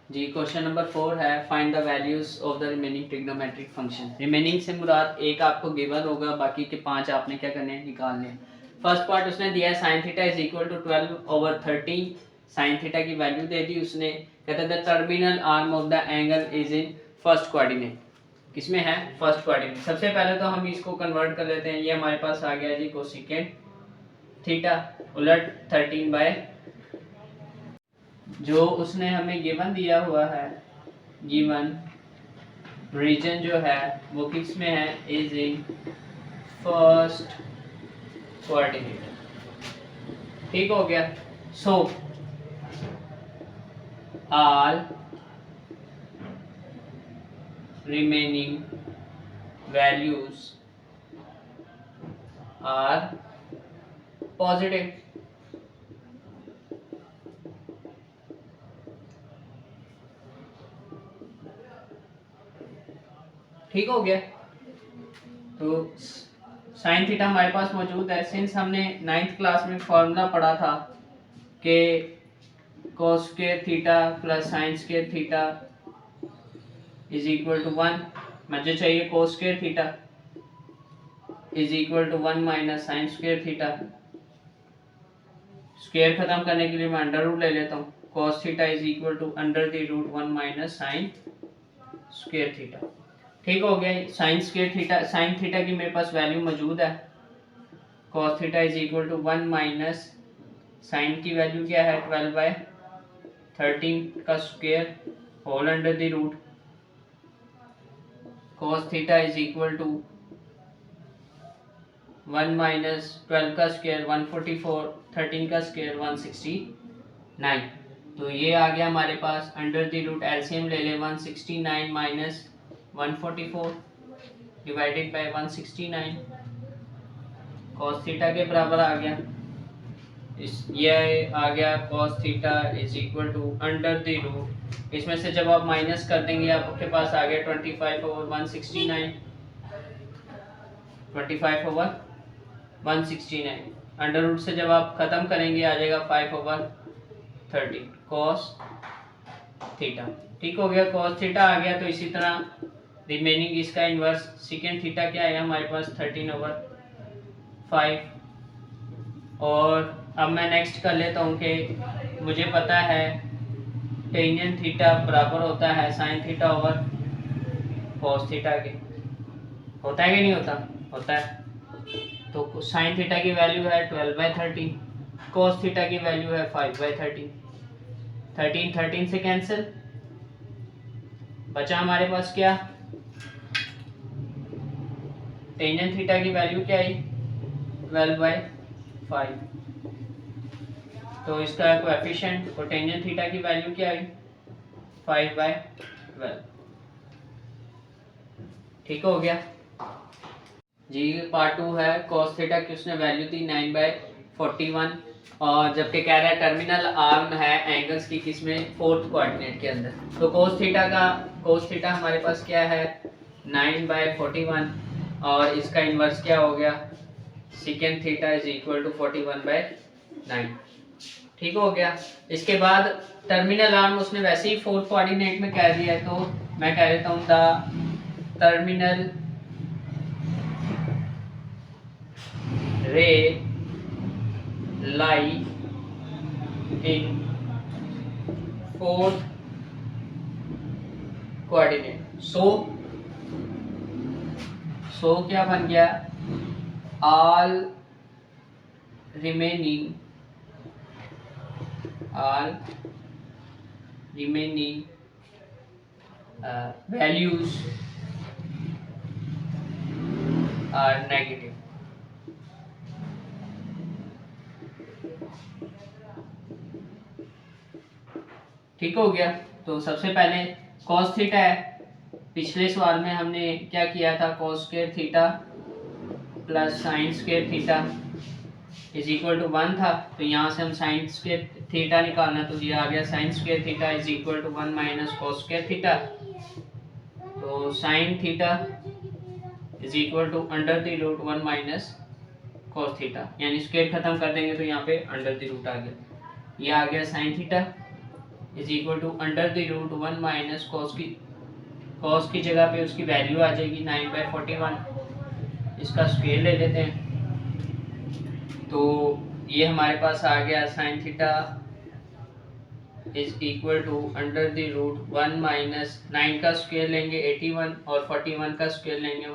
जी question number 4 है find the values of the remaining trigonometric function. Remaining से मुराद एक आपको गिवन होगा, बाकी के 5 आपने क्या करने हैं, निकालने हैं। फर्स्ट पार्ट उसने दिया है sine theta is equal to 12/13। Sine theta की वैल्यू दे दी उसने। कहता है the terminal arm of the angle is in first coordinate. किसमें है? First coordinate. सबसे पहले तो हम इसको कन्वर्ट कर लेते हैं। ये हमारे पास आ गया जी कोसेकेंट थीटा उलट 13 जो उसने हमें गिवन दिया हुआ है, गिवन रीजन जो है वो किस में है, इज इन फर्स्ट कोऑर्डिनेट। ठीक हो गया। So all remaining values are positive. ठीक हो गया। तो साइन थीटा हमारे पास मौजूद है। सिंस हमने 9th क्लास में फॉर्मूला पढ़ा था कि cos square theta plus sine square theta is equal to 1। मुझे चाहिए cos square theta is equal to 1 minus sine square theta. Square खत्म करने के लिए मैं अंडर रूट ले लेता हूँ। cos theta is equal to under the root 1 minus sine square theta. ठीक हो गया। Sine square theta, sine theta की मेरे पास वैल्यू मौजूद है। cos theta is equal to 1 minus sine की वैल्यू क्या है, 12/13 का square whole under the root. cos theta is equal to 1 minus 12 का स्क्वायर 144, 13 का स्क्वायर 169। तो ये आ गया हमारे पास अंडर द रूट। एलसीएम ले ले, 169 minus 144 divided by 169 cos theta के बराबर आ गया। ये आ गया cos theta is equal to under the root. इसमें से जब आप माइनस कर देंगे आपके पास आ गया 25/169। 25/169 अंडर रूट से जब आप खत्म करेंगे आ जाएगा 5/13 cos थीटा। ठीक हो गया। cos थीटा आ गया। तो इसी तरह रिमेनिंग इसका इन्वर्स सेकेंड थीटा क्या है हमारे पास, 13/5। और अब मैं नेक्स्ट कर लेता हूँ कि मुझे पता है टेंजेंट थीटा बराबर होता है sine theta over cos theta के। होता है कि नहीं होता? होता है। तो साइन थीटा की वैल्यू है 12/13, कॉस थीटा की वैल्यू है 5/13। 13 से कैंसिल, बचा हमारे पास क्या, टेंजेंट थीटा की वैल्यू क्या आई, 12/5। तो इसका कोएफिशिएंट और टेंजेंट थीटा की वैल्यू क्या आई, 5/12। ठीक हो गया जी। पार्ट 2 है cos थीटा की उसने वैल्यू थी 9/41, और जबकि कह रहा है टर्मिनल आर्म है एंगल्स की किसमें, फोर्थ कोऑर्डिनेट के अंदर। तो cos थीटा हमारे पास क्या है, 9/41, और इसका इन्वर्स क्या हो गया, second theta is equal to 41/9। ठीक हो गया। इसके बाद टर्मिनल आर्म उसने वैसे ही फोर्थ कोऑर्डिनेट में कह दिया है, तो मैं कह देता हूँ द टर्मिनल रे लाई इन फोर्थ कोऑर्डिनेट। सो क्या बन गया, all remaining values are negative। ठीक हो गया। तो सबसे पहले cos थीटा है, पिछले सवाल में हमने क्या किया था, cos square theta plus sine square theta is equal to 1 था। तो यहाँ से हम साइन स्क्वायर थीटा निकालना, तो ये आ गया sine square theta is equal to 1 minus cos square theta. तो sine theta is equal to under the root 1 minus cos theta, यानी स्क्वायर खत्म कर देंगे तो यहाँ पे अंडर द रूट आ गया। ये आ गया sine theta is equal to under the root 1 minus cos की जगह पे उसकी वैल्यू आ जाएगी 9/41। इसका स्क्वायर ले लेते हैं, तो ये हमारे पास आ गया sine theta is equal to under the root 1 minus 9 का स्क्वायर लेंगे 81 और 41 का स्क्वायर लेंगे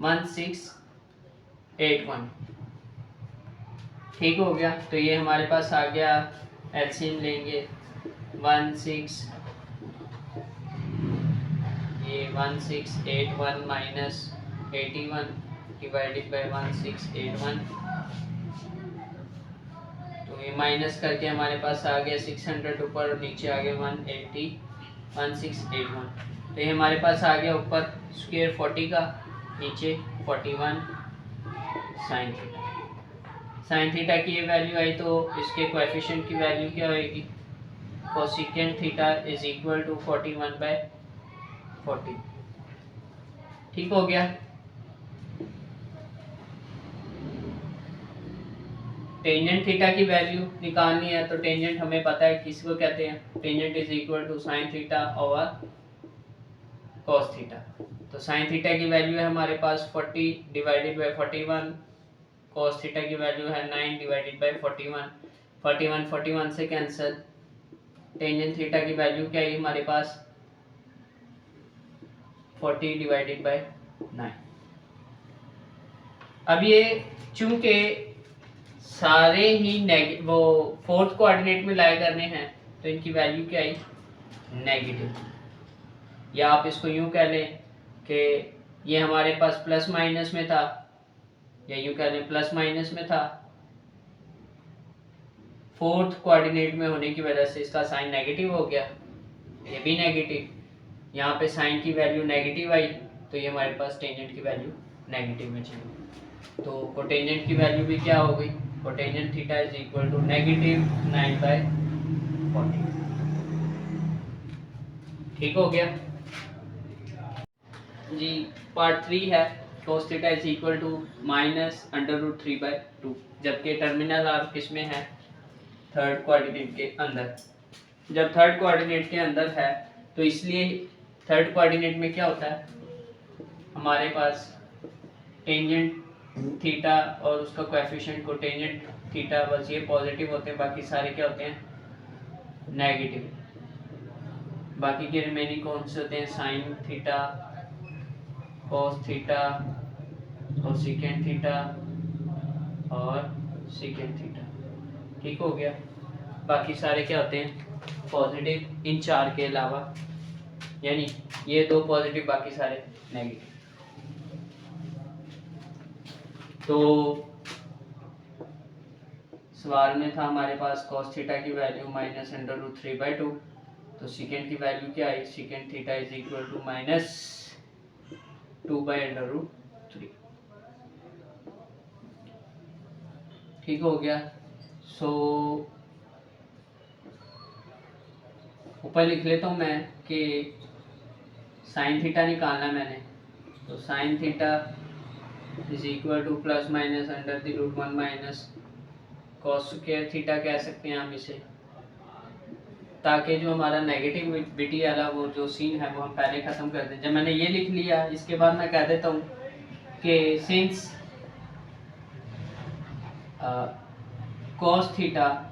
1681। ठीक हो गया। तो ये हमारे पास आ गया, एलसीएम लेंगे 1681 माइनस 81 डिवाइडेड बाय 1681, तो ये माइनस करके हमारे पास आ गया 600 ऊपर और नीचे आ गया 1681। तो ये हमारे पास आ गया ऊपर स्क्वायर 40 का, नीचे 41 साइन थीटा। साइन थीटा की ये वैल्यू आई तो इसके कोएफिशिएंट की वैल्यू क्या होएगी, cosecant theta is equal to 41/40। ठीक हो गया। टेंजेंट थीटा की वैल्यू निकालनी है, तो टेंजेंट हमें पता है किसको कहते हैं, tangent is equal to sine theta over cos theta. तो साइन थीटा की वैल्यू है हमारे पास 40 डिवाइडेड बाय 41, कॉस थीटा की वैल्यू है 9 डिवाइडेड बाय 41, 41 से कैंसिल। टेंजेंट थीटा की वैल्यू क्या है हमारे पास 40 डिवाइडेड बाय 9। अब ये चूंकि सारे ही वो फोर्थ कोऑर्डिनेट में लाया करने हैं, तो इनकी वैल्यू क्या आई, नेगेटिव। या आप इसको यूं कह लें कि ये हमारे पास प्लस माइनस में था, या यूं कह लें प्लस माइनस में था, फोर्थ कोऑर्डिनेट में होने की वजह से इसका साइन नेगेटिव हो गया, ये भी नेगेटिव। यहाँ पे साइन की वैल्यू नेगेटिव आई, तो ये हमारे पास टेंजेंट की वैल्यू नेगेटिव में चली। तो कोटेंजेंट की वैल्यू भी क्या हो गई, cotangent theta is equal to negative 9/40। ठीक हो गया जी। पार्ट 3 है, cos theta is equal to minus under root 3/2, जबकि टर्मिनल आर किस में है, थर्ड कोऑर्डिनेट के अंदर। जब थर्ड कोऑर्डिनेट के अंदर है तो इसलिए थर्ड कोऑर्डिनेट में क्या होता है, हमारे पास टेंजेंट थीटा और उसका कोएफिशिएंट कोटेंजेंट थीटा बस ये पॉजिटिव होते हैं, बाकी सारे क्या होते हैं नेगेटिव। बाकी के रिमेनिंग कौन से होते हैं, sine theta, cos theta, cosecant theta और सेकेंट थीटा। ठीक हो गया। बाकी सारे क्या होते हैं पॉजिटिव, इन चार के अलावा, यानी ये दो पॉजिटिव बाकी सारे नेगेटिव। तो सवाल में था हमारे पास cos थीटा की वैल्यू माइनस अंडर रूट 3/2, तो सेकेंड की वैल्यू क्या आई, second theta is equal to minus 2/√3। ठीक हो गया। सो ऊपर लिख लेता हूँ मैं कि साइन थीटा निकालना मैंने, तो sine theta is equal to plus minus under the root 1 minus cos square theta कह सकते हैं हम इसे, ताकि जो हमारा नेगेटिविटी वाला वो जो सीन है वो हम पहले ख़त्म कर दें। जब मैंने ये लिख लिया, इसके बाद मैं कह देता हूँ कि सिंस कॉस थीटा,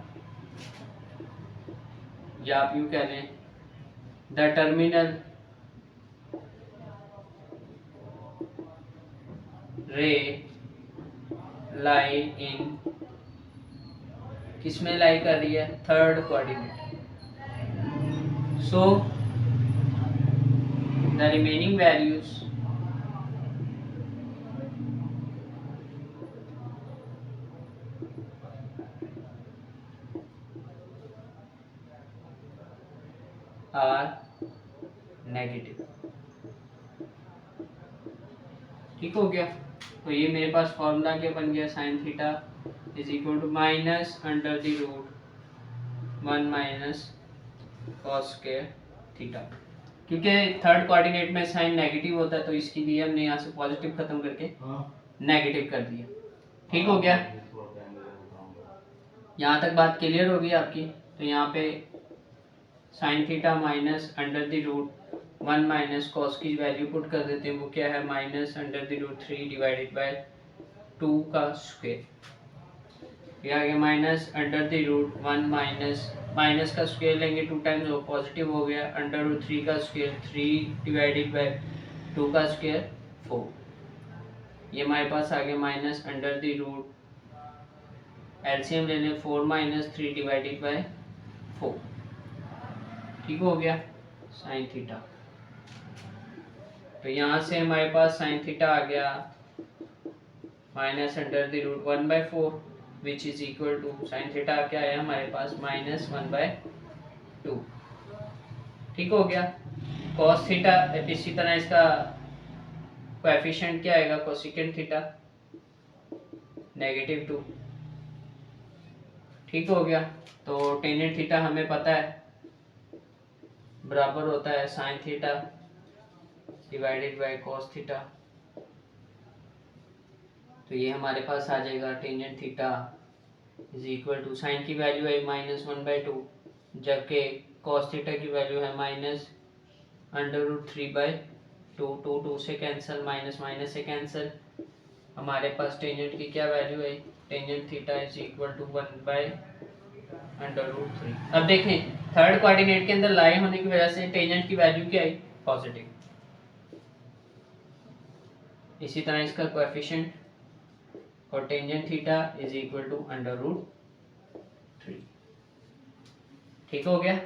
या आप यूँ कह लें द टर्मिनल रे लाई इन, किसमें लाई कर रही है, third coordinate. So the remaining values are negative. ठीक हो गया। तो ये मेरे पास फॉर्मूला क्या बन गया, sine theta is equal to minus under the root 1 minus cos square theta. क्योंकि थर्ड कोऑर्डिनेट में साइन नेगेटिव होता है, तो इसके लिए हमने यहाँ से पॉजिटिव खत्म करके नेगेटिव कर दिया। ठीक हो गया। यहाँ तक बात क्लियर होगी आपकी। तो यहाँ पे sine theta minus under the root 1 minus cos की वैल्यू पुट कर देते हैं, वो क्या है minus under the root 3 divided by 2 का स्क्वायर। ये आ गया minus under the root 1 minus का स्क्वायर लेंगे 2 टाइम्स वो पॉजिटिव हो गया, अंडर रूट 3 का स्क्वायर 3 डिवाइडेड बाय 2 का स्क्वायर 4। ये हमारे पास आ गया minus under the root, LCM लेने 4 माइनस 3 डिवाइडेड बाय 4, ठीक हो गया साइन थीटा। तो यहाँ से हमारे पास साइन थीटा आ गया minus under the root 1/4 which is equal to sine theta क्या है हमारे पास माइनस 1/2, ठीक हो गया। कॉस थीटा इसी तरह इसका कोएफिशिएंट क्या आएगा कोसेकेंट थीटा -2, ठीक हो गया। तो टेंजेंट थीटा हमें पता है बराबर होता है sine theta divided by cos theta. तो ये हमारे पास आ जाएगा tangent theta is equal to sine की वैल्यू है -1/2 जबकि कॉस थीटा की वैल्यू है माइनस अंडर रूट 3/2, 2 से कैंसिल, माइनस माइनस से कैंसिल, हमारे पास टेंजेंट की क्या वैल्यू है tangent theta is equal to 1/√3। अब देखें थर्ड कोऑर्डिनेट के अंदर लाई होने की वजह से टेंजेंट की वैल्यू क्या आई पॉजिटिव, इसी तरह इसका कोएफिशिएंट और tangent theta is equal to √3, ठीक हो गया।